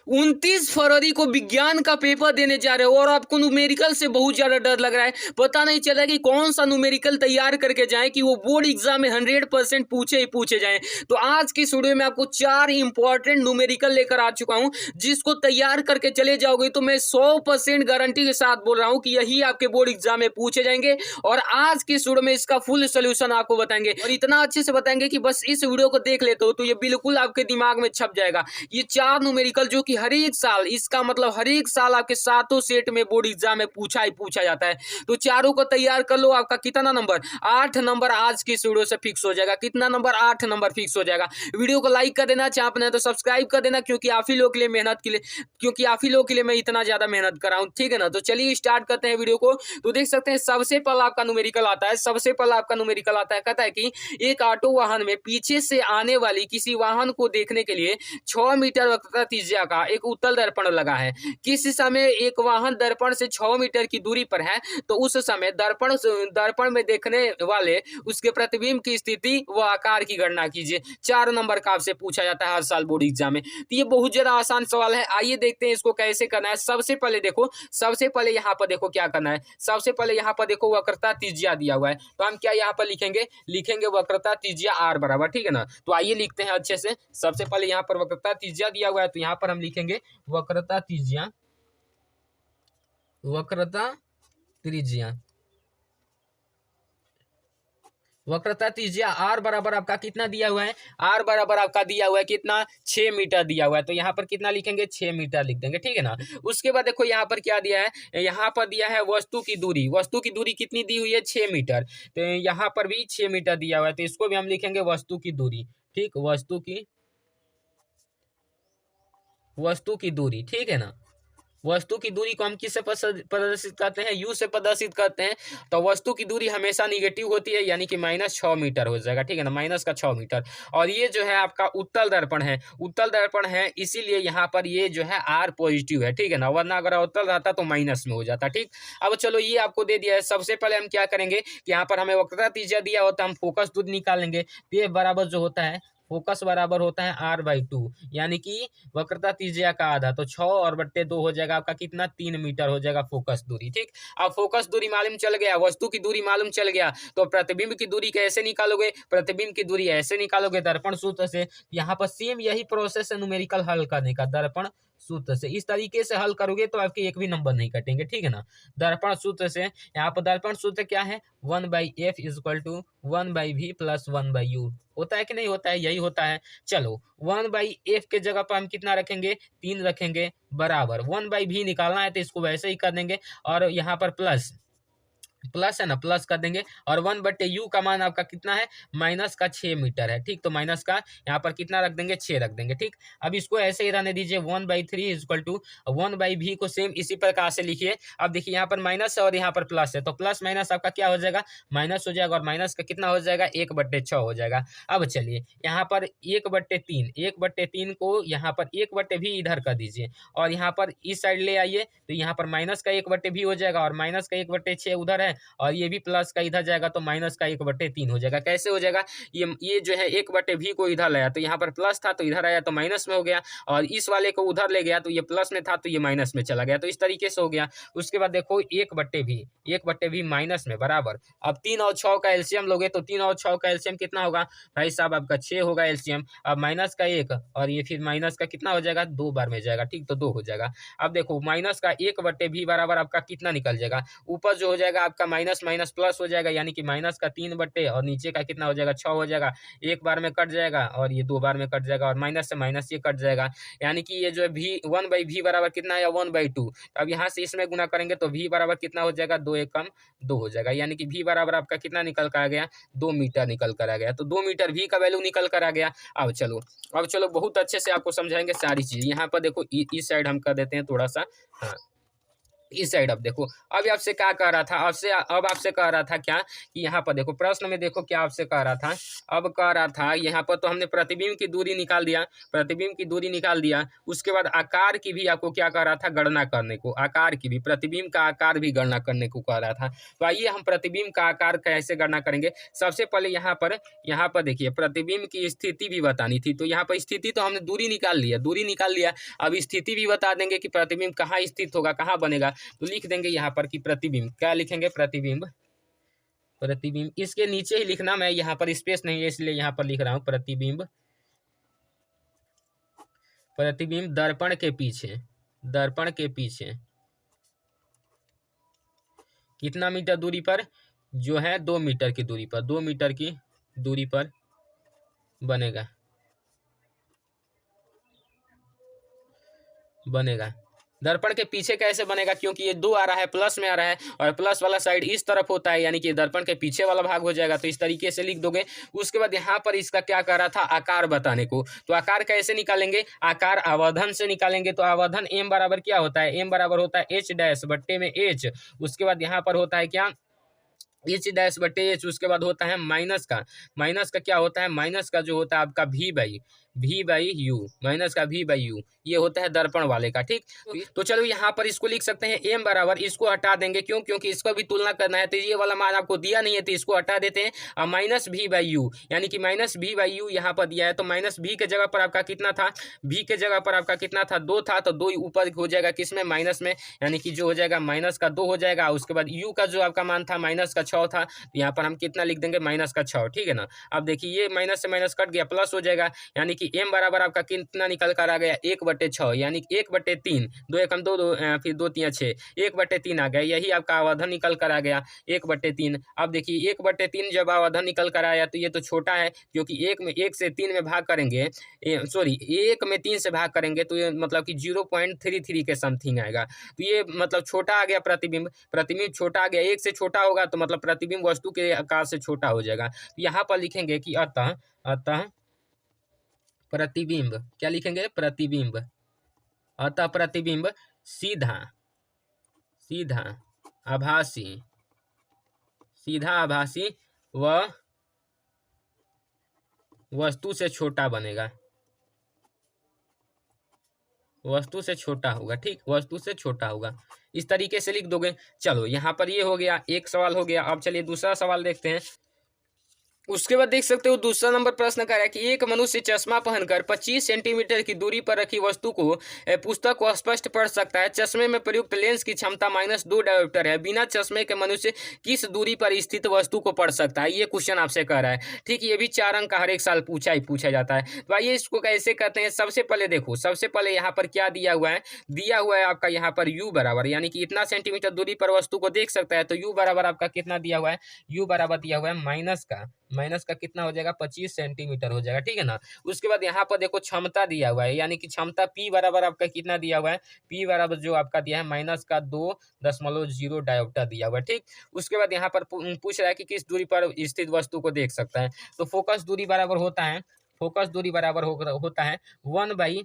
29 फरवरी को विज्ञान का पेपर देने जा रहे हो और आपको न्यूमेरिकल से बहुत ज्यादा डर लग रहा है, पता नहीं चला कि कौन सा न्यूमेरिकल तैयार करके जाएं कि वो बोर्ड एग्जाम में 100% पूछे ही पूछे जाएं। तो आज की वीडियो में आपको 4 इंपॉर्टेंट न्यूमेरिकल लेकर आ चुका हूं, जिसको तैयार करके चले जाओगे तो मैं 100% गारंटी के साथ बोल रहा हूं कि यही आपके बोर्ड एग्जाम में पूछे जाएंगे। और आज की वीडियो में इसका फुल सोल्यूशन आपको बताएंगे और इतना अच्छे से बताएंगे कि बस इस वीडियो को देख लेते हो तो ये बिल्कुल आपके दिमाग में छप जाएगा। ये 4 न्यूमेरिकल जो कि हर एक साल, इसका मतलब हर एक साल आपके सातों सेट में बोर्ड एग्जाम में पूछा ही पूछा जाता है। तो चारों को तैयार कर लो। आपका कितना नंबर? 8 नंबर आज की इस वीडियो से फिक्स हो जाएगा। कितना नंबर? 8 नंबर फिक्स हो जाएगा। वीडियो को लाइक कर देना, चाहे आपने तो सब्सक्राइब कर देना, क्योंकि आप ही लोग के लिए मेहनत के लिए, क्योंकि आप ही लोग के लिए मैं इतना ज्यादा मेहनत कर रहा हूं, ठीक है ना। तो चलिए स्टार्ट करते हैं वीडियो को। तो देख सकते हैं सबसे पहला आपका न्यूमेरिकल आता है। सबसे पहला आपका न्यूमेरिकल आता है, कहता है कि एक ऑटो वाहन में पीछे से आने वाली किसी वाहन को देखने के लिए 6 मीटर वक्रता त्रिज्या का एक उत्तल दर्पण लगा है। किस समय एक वाहन दर्पण से 6 मीटर की दूरी पर है, तो उस समय दर्पण में देखने वाले उसके प्रतिबिंब की स्थिति व आकार की गणना कीजिए। 4 नंबर का आपसे पूछा जाता है हर साल बोर्ड एग्जाम में। तो ये बहुत ज्यादा आसान सवाल है। आइए देखते हैं इसको कैसे करना है। सबसे पहले देखो, सबसे पहले यहाँ पर देखो क्या करना है। सबसे पहले यहाँ पर देखो वक्रता त्रिज्या दिया हुआ है, तो हम क्या यहाँ पर लिखेंगे वक्रता त्रिज्या आर बराबर, ठीक है ना। तो आइए लिखते हैं अच्छे से। सबसे पहले यहाँ पर वक्रता त्रिज्या दिया हुआ है, तो यहाँ पर हम लिखेंगे वक्रता त्रिज्या, वक्रता त्रिज्या, वक्रता त्रिज्या आर बराबर आपका कितना दिया हुआ है? आर बराबर आपका दिया हुआ है कितना? 6 मीटर दिया हुआ है। तो यहाँ पर कितना लिखेंगे? 6 मीटर लिख देंगे, ठीक है ना। उसके बाद देखो यहाँ पर क्या दिया है, यहाँ पर दिया है वस्तु की दूरी। वस्तु की दूरी कितनी दी हुई है? 6 मीटर। तो यहाँ पर भी 6 मीटर दिया हुआ है, तो इसको भी हम लिखेंगे वस्तु की दूरी, ठीक, वस्तु की दूरी, ठीक है ना। वस्तु की दूरी को हम किससे प्रदर्शित करते हैं? यू से प्रदर्शित करते हैं। तो वस्तु की दूरी हमेशा निगेटिव होती है, यानी कि -6 मीटर हो जाएगा, ठीक है ना, माइनस का 6 मीटर। और ये जो है आपका उत्तल दर्पण है, उत्तल दर्पण है, इसीलिए यहाँ पर ये जो है आर पॉजिटिव है, ठीक है ना, वरना अगर उत्तल रहता तो माइनस में हो जाता, ठीक। अब चलो ये आपको दे दिया है। सबसे पहले हम क्या करेंगे कि यहाँ पर हमें वक्रता त्रिज्या दिया होता है, हम फोकस दूरी निकालेंगे। तो ये बराबर जो होता है, फोकस बराबर होता है r/2, यानी कि वक्रता त्रिज्या का आधा, तो 6 और बट्टे 2 हो जाएगा आपका कितना? 3 मीटर हो जाएगा फोकस दूरी, ठीक। अब फोकस दूरी मालूम चल गया, वस्तु की दूरी मालूम चल गया, तो प्रतिबिंब की दूरी कैसे निकालोगे? प्रतिबिंब की दूरी ऐसे निकालोगे दर्पण सूत्र से। यहाँ पर सेम यही प्रोसेस है न्यूमेरिकल हल करने का, दर्पण सूत्र से। इस तरीके से हल करोगे तो आपके एक भी नंबर नहीं कटेंगे, ठीक है ना। दर्पण सूत्र से, यहाँ पर दर्पण सूत्र क्या है? 1/f = 1/v + 1/u होता है कि नहीं होता है? यही होता है। चलो 1/f के जगह पर हम कितना रखेंगे? 3 रखेंगे, बराबर 1/v निकालना है तो इसको वैसे ही कर देंगे, और यहाँ पर प्लस है ना, प्लस कर देंगे। और 1/u का मान आपका कितना है? -6 मीटर है, ठीक। तो माइनस का यहाँ पर कितना रख देंगे? 6 रख देंगे, ठीक। अब इसको ऐसे ही रहने दीजिए। 1/3 = 1/v को सेम इसी प्रकार से लिखिए। अब देखिए यहाँ पर माइनस है और यहाँ पर प्लस है, तो प्लस माइनस आपका क्या हो जाएगा? माइनस हो जाएगा, और माइनस का कितना हो जाएगा? 1/6 हो जाएगा। अब चलिए यहाँ पर 1/3 को यहाँ पर 1/v इधर कर दीजिए, और यहाँ पर इस साइड ले आइए, तो यहाँ पर माइनस का 1/v हो जाएगा, और माइनस का 1/6 उधर है, और ये भी प्लस का इधर जाएगा, तो माइनस का 1/3 हो जाएगा। कैसे हो जाएगा? ये जो है 1/v को इधर लाया, तो यहाँ पर प्लस था तो इधर आया तो माइनस में हो गया, और इस वाले को उधर ले गया तो ये प्लस में था तो ये माइनस में चला गया, तो इस तरीके से हो गया। उसके बाद देखो 1/v माइनस में बराबर, अब 3 और 6 का एलसीएम लोगे तो 3 और 6 का एलसीएम कितना होगा भाई साहब? आपका 6 होगा एलसीएम। अब माइनस का 1 और ये फिर माइनस का कितना हो जाएगा? 2 बार में जाएगा, ठीक, तो 2 हो जाएगा। अब देखो माइनस का 1/v बराबर आपका कितना निकल जाएगा? ऊपर जो हो जाएगा आपका माइनस माइनस प्लस हो जाएगा, यानी कि माइनस का 3 बट्टे और नीचे का कितना हो जाएगा? 6 हो जाएगा। एक बार में कट जाएगा और ये 2 बार में कट जाएगा, और माइनस से माइनस ये कट जाएगा, यानी कि ये जो है v 1/v बराबर कितना है? 1/2। अब यहाँ से इसमें गुना करेंगे तो v बराबर कितना हो जाएगा? 2 एक कम 2 हो जाएगा, यानी कि v बराबर आपका कितना निकल कर आ गया? 2 मीटर निकल कर आ गया। तो 2 मीटर v का वैल्यू निकल कर आ गया। अब चलो बहुत अच्छे से आपको समझाएंगे सारी चीज। यहाँ पर देखो इस साइड हम कर देते हैं थोड़ा सा, हाँ, इस साइड अब देखो, अब आपसे क्या कह रहा था, अब आपसे कह रहा था क्या कि यहाँ पर देखो प्रश्न में देखो क्या आपसे कह रहा था। अब कह रहा था यहाँ पर तो हमने प्रतिबिंब की दूरी निकाल दिया, प्रतिबिंब की दूरी निकाल दिया, उसके बाद आकार की भी आपको क्या कह रहा था, गणना करने को, आकार की भी, प्रतिबिंब का आकार भी गणना करने को कह रहा था। तो आइए हम प्रतिबिंब का आकार कैसे गणना करेंगे। सबसे पहले यहाँ पर देखिए प्रतिबिंब की स्थिति भी बतानी थी, तो यहाँ पर स्थिति तो हमने दूरी निकाल लिया, दूरी निकाल लिया, अब स्थिति भी बता देंगे कि प्रतिबिंब कहाँ स्थित होगा, कहाँ बनेगा। तो लिख देंगे यहाँ पर कि प्रतिबिंब, क्या लिखेंगे, प्रतिबिंब, प्रतिबिंब इसके नीचे ही लिखना, मैं यहाँ पर स्पेस नहीं है इसलिए यहाँ पर लिख रहा हूँ प्रतिबिंब, प्रतिबिंब दर्पण के पीछे, दर्पण के पीछे कितना मीटर दूरी पर, जो है 2 मीटर की दूरी पर, 2 मीटर की दूरी पर बनेगा, बनेगा। दर्पण के पीछे कैसे बनेगा, क्योंकि ये 2 आ रहा है, प्लस में आ रहा है और प्लस वाला साइड इस तरफ होता है, यानी कि दर्पण के पीछे वाला भाग हो जाएगा। तो इस तरीके से लिख दोगे। उसके बाद यहाँ पर इसका क्या कर रहा था, आकार बताने को। तो आकार कैसे निकालेंगे, आकार आवर्धन से निकालेंगे। तो आवर्धन m बराबर क्या होता है, m बराबर होता है h डैश बट्टे में h। उसके बाद यहाँ पर होता है क्या, एच डैश बटे एच। उसके बाद होता है माइनस का, माइनस का क्या होता है, माइनस का जो होता है आपका वी बाई यू, माइनस का वी बाई यू, ये होता है दर्पण वाले का। ठीक, तो चलो यहाँ पर इसको लिख सकते हैं एम बराबर, इसको हटा देंगे, क्यों, क्योंकि इसका भी तुलना करना है, तो ये वाला मान आपको दिया नहीं है, तो इसको हटा देते हैं। और माइनस वी बाई यू, यानी कि माइनस वी बाई यू यहाँ पर दिया है, तो माइनस वी के जगह पर आपका कितना था, वी के जगह पर आपका कितना था, 2 था, तो 2 ऊपर हो जाएगा किसमें, माइनस में, यानी कि जो हो जाएगा माइनस का 2 हो जाएगा। उसके बाद यू का जो आपका मान था माइनस का 6 था, तो यहाँ पर हम कितना लिख देंगे, माइनस का 6। ठीक है ना। अब देखिए ये माइनस से माइनस कट गया, प्लस हो जाएगा, यानी कि m बराबर आपका कितना निकल कर आ गया, 1/6, यानी 1/3, 2 एकम 2 2, फिर 2 3 6, 1/3 आ गया। यही आपका आवर्धन निकल कर आ गया 1/3। अब देखिए 1/3 जब आवर्धन निकल कर आया तो ये तो छोटा है, क्योंकि 1 से 3 में भाग करेंगे, सॉरी 1 में 3 से भाग करेंगे तो ये मतलब कि 0.33 के समथिंग आएगा। तो ये मतलब छोटा आ गया प्रतिबिंब, प्रतिबिंब छोटा आ गया, 1 से छोटा होगा तो मतलब प्रतिबिंब वस्तु के आकार से छोटा हो जाएगा। तो यहाँ पर लिखेंगे कि अतः प्रतिबिंब, क्या लिखेंगे, प्रतिबिंब, अतः प्रतिबिंब सीधा सीधा आभासी, सीधा आभासी व वस्तु से छोटा बनेगा, वस्तु से छोटा होगा। ठीक, वस्तु से छोटा होगा, इस तरीके से लिख दोगे। चलो यहाँ पर ये हो गया, एक सवाल हो गया। अब चलिए दूसरा सवाल देखते हैं। उसके बाद देख सकते हो दूसरा नंबर प्रश्न कर रहा है कि एक मनुष्य चश्मा पहनकर 25 सेंटीमीटर की दूरी पर रखी वस्तु को, पुस्तक को स्पष्ट पढ़ सकता है। चश्मे में प्रयुक्त लेंस की क्षमता -2 डायोप्टर है। बिना चश्मे के मनुष्य किस दूरी पर स्थित वस्तु को पढ़ सकता है, ये क्वेश्चन आपसे कह रहा है। ठीक, ये भी 4 अंक का हर एक साल पूछा जाता है। तो आइए इसको कैसे करते हैं। सबसे पहले देखो, सबसे पहले यहाँ पर क्या दिया हुआ है, दिया हुआ है आपका यहाँ पर u बराबर, यानी कि इतना सेंटीमीटर दूरी पर वस्तु को देख सकता है। तो u बराबर आपका कितना दिया हुआ है, u बराबर दिया हुआ है माइनस का कितना हो जाएगा, 25 सेंटीमीटर हो जाएगा। ठीक है ना। उसके बाद यहाँ पर देखो क्षमता दिया हुआ है, यानी कि क्षमता P बराबर आपका कितना दिया हुआ है, P बराबर जो आपका दिया है -2.0 डायोप्टर दिया हुआ है। ठीक, उसके बाद यहाँ पर पूछ रहा है कि किस दूरी पर स्थित वस्तु को देख सकता है। तो फोकस दूरी बराबर होता है, फोकस दूरी बराबर होता है 1/P।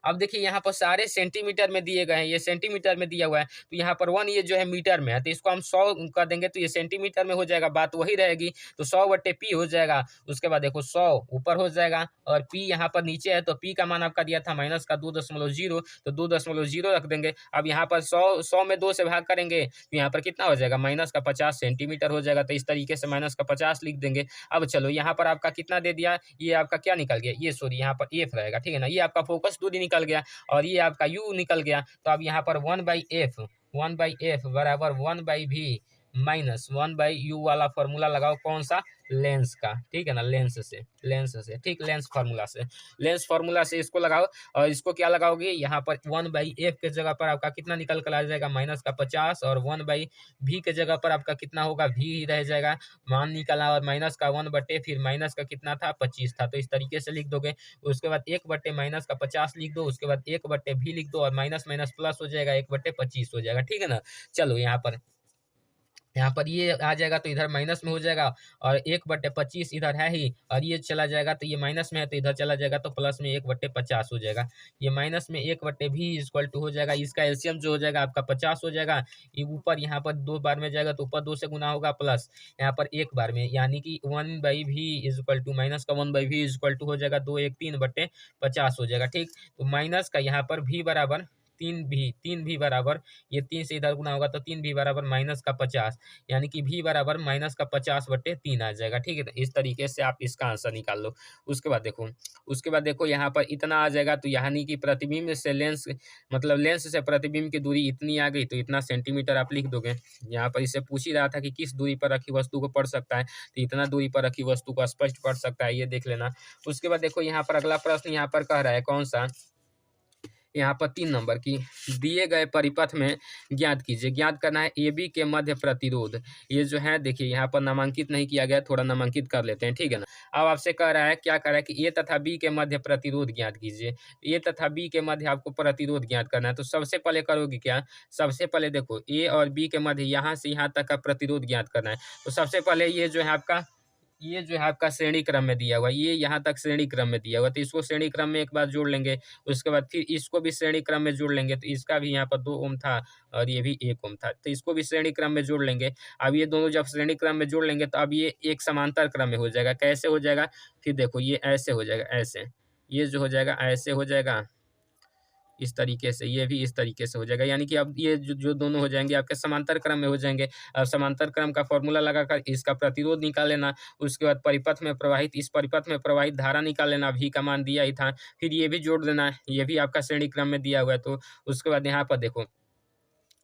अब देखिए यहाँ पर सारे सेंटीमीटर में दिए गए हैं, ये सेंटीमीटर में दिया हुआ है, तो यहाँ पर 1 ये जो है मीटर में है, तो इसको हम 100 कर देंगे तो ये सेंटीमीटर में हो जाएगा, बात वही रहेगी। तो 100/P हो जाएगा। उसके बाद देखो 100 ऊपर हो जाएगा और P यहाँ पर नीचे है, तो P का मान आपका दिया था -2.0, तो 2.0 रख देंगे। अब यहाँ पर 100 में 2 से भाग करेंगे तो यहाँ पर कितना हो जाएगा, -50 सेंटीमीटर हो जाएगा। तो इस तरीके से -50 लिख देंगे। अब चलो यहाँ पर आपका कितना दे दिया, ये आपका क्या निकल गया, ये सॉरी यहाँ पर F रहेगा। ठीक है ना, ये आपका फोकस दूरी निकल गया और ये आपका u निकल गया। तो अब यहाँ पर 1/f बराबर 1/v माइनस 1/u वाला फॉर्मूला लगाओ, कौन सा, लेंस का। ठीक है ना, लेंस से ठीक, लेंस फार्मूला से इसको लगाओ और इसको क्या लगाओगे, यहाँ पर 1/f के जगह पर आपका कितना निकल कर आ जाएगा, -50, और 1/v के जगह पर आपका कितना होगा, v ही रह जाएगा, मान निकला, और माइनस का 1/, फिर माइनस का कितना था, 25 था। तो इस तरीके से लिख दोगे। उसके बाद 1/-50 लिख दो, उसके बाद 1/v लिख दो और माइनस प्लस हो जाएगा, 1/25 हो जाएगा। ठीक है ना। चलो यहाँ पर यहाँ पर ये आ जाएगा तो इधर माइनस में हो जाएगा, और 1/25 इधर है ही, और ये चला जाएगा तो ये माइनस में है तो इधर चला जाएगा तो प्लस में 1/50 हो जाएगा। ये माइनस में 1/v इक्वल टू हो जाएगा, इसका एलसीएम जो हो जाएगा आपका 50 हो जाएगा। ये ऊपर यहाँ पर 2 बार में जाएगा तो ऊपर 2 से गुना होगा, प्लस यहाँ पर 1 बार में, यानी कि 1/v इक्वल टू माइनस का 1/v इक्वल टू हो जाएगा 2 1 3/50 हो जाएगा। ठीक, तो माइनस का यहाँ पर v बराबर 3v बराबर, ये 3 से इधर गुना होगा तो 3v बराबर माइनस का 50, यानी कि v बराबर माइनस का 50/3 आ जाएगा। ठीक है, तो इस तरीके से आप इसका आंसर निकाल लो। उसके बाद देखो यहाँ पर इतना आ जाएगा, तो यानी कि प्रतिबिंब से लेंस, मतलब लेंस से प्रतिबिंब की दूरी इतनी आ गई, तो इतना सेंटीमीटर आप लिख दोगे। यहाँ पर इससे पूछ ही रहा था कि किस दूरी पर रखी वस्तु को पढ़ सकता है, तो इतना दूरी पर रखी वस्तु को स्पष्ट पढ़ सकता है, ये देख लेना। उसके बाद देखो यहाँ पर अगला प्रश्न यहाँ पर कह रहा है कौन सा, यहाँ पर 3 नंबर की, दिए गए परिपथ में ज्ञात कीजिए, ज्ञात करना है ए बी के मध्य प्रतिरोध। ये जो है देखिए यहाँ पर नामांकित नहीं किया गया, थोड़ा नामांकित कर लेते हैं, ठीक है ना। अब आपसे कह रहा है, क्या कह रहा है कि ए तथा बी के मध्य प्रतिरोध ज्ञात कीजिए। ए तथा बी के मध्य आपको प्रतिरोध ज्ञात करना है, तो सबसे पहले करोगे क्या, सबसे पहले देखो ए और बी के मध्य यहाँ से यहाँ तक का प्रतिरोध ज्ञात करना है। तो सबसे पहले ये जो है आपका श्रेणी क्रम में दिया हुआ है, ये यहाँ तक श्रेणी क्रम में दिया हुआ है, तो इसको श्रेणी क्रम में एक बार जोड़ लेंगे। उसके बाद फिर इसको भी श्रेणी क्रम में जोड़ लेंगे, तो इसका भी यहाँ पर 2 ओम था और ये भी 1 ओम था, तो इसको भी श्रेणी क्रम में जोड़ लेंगे। अब ये दोनों जब श्रेणी क्रम में जोड़ लेंगे तो अब ये एक समांतर क्रम में हो जाएगा। कैसे हो जाएगा, फिर देखो ये ऐसे हो जाएगा, ऐसे, ये जो हो जाएगा ऐसे हो जाएगा, इस तरीके से, ये भी इस तरीके से हो जाएगा, यानी कि अब ये जो दोनों हो जाएंगे आपके समांतर क्रम में हो जाएंगे। अब समांतर क्रम का फॉर्मूला लगाकर इसका प्रतिरोध निकाल लेना। उसके बाद परिपथ में प्रवाहित, इस परिपथ में प्रवाहित धारा निकाल लेना, v का मान दिया ही था। फिर ये भी जोड़ देना, ये भी आपका श्रेणी क्रम में दिया हुआ है। तो उसके बाद यहाँ पर देखो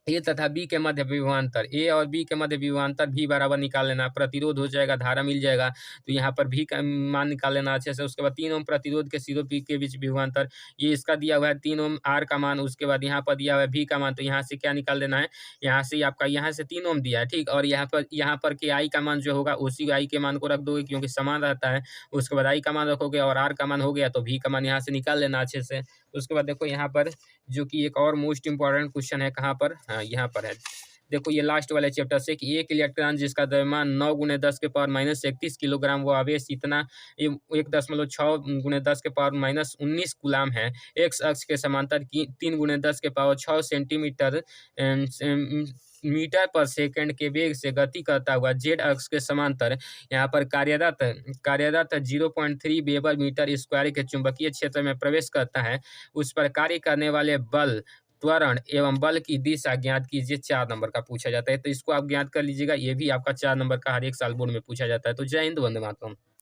ए तथा बी के मध्य विभवांतर, ए और बी के मध्य विभवांतर भी बराबर निकाल लेना, प्रतिरोध हो जाएगा, धारा मिल जाएगा, तो यहाँ पर भी का मान निकाल लेना अच्छे से। उसके बाद 3 ओम प्रतिरोध के सिरों पी के बीच विभवांतर, ये इसका दिया हुआ है 3 ओम आर का मान। उसके बाद यहाँ पर दिया हुआ है भी का मान, तो यहाँ से क्या निकाल देना है, यहाँ से आपका यहाँ से 3 ओम दिया है, ठीक, और यहाँ पर के आई का मान जो होगा उसी आई के मान को रख दोगे क्योंकि समान रहता है। उसके बाद आई का मान रखोगे और आर का मान हो गया, तो भी का मान यहाँ से निकाल लेना अच्छे से। उसके बाद देखो यहाँ पर जो कि एक और मोस्ट इंपॉर्टेंट क्वेश्चन है, कहाँ पर, हाँ यहाँ पर है। देखो ये लास्ट वाले चैप्टर से कि एक इलेक्ट्रॉन जिसका द्रव्यमान 9 × 10⁻³ किलोग्राम, वो आवेश इतना 1.6 × 10⁻19 कूलाम है, एक्स अक्ष के समांतर 3 × 10⁻6 सेंटीमीटर मीटर पर सेकंड के वेग से गति करता हुआ जेड अक्ष के समांतर यहाँ पर कार्यरत 0.3 वेबर मीटर स्क्वायर के चुंबकीय क्षेत्र में प्रवेश करता है, उस पर कार्य करने वाले बल, त्वरण एवं बल की दिशा ज्ञात कीजिए। 4 नंबर का पूछा जाता है, तो इसको आप ज्ञात कर लीजिएगा। ये भी आपका 4 नंबर का हर एक साल बोर्ड में पूछा जाता है। तो जय हिंद, वंदे मातरम।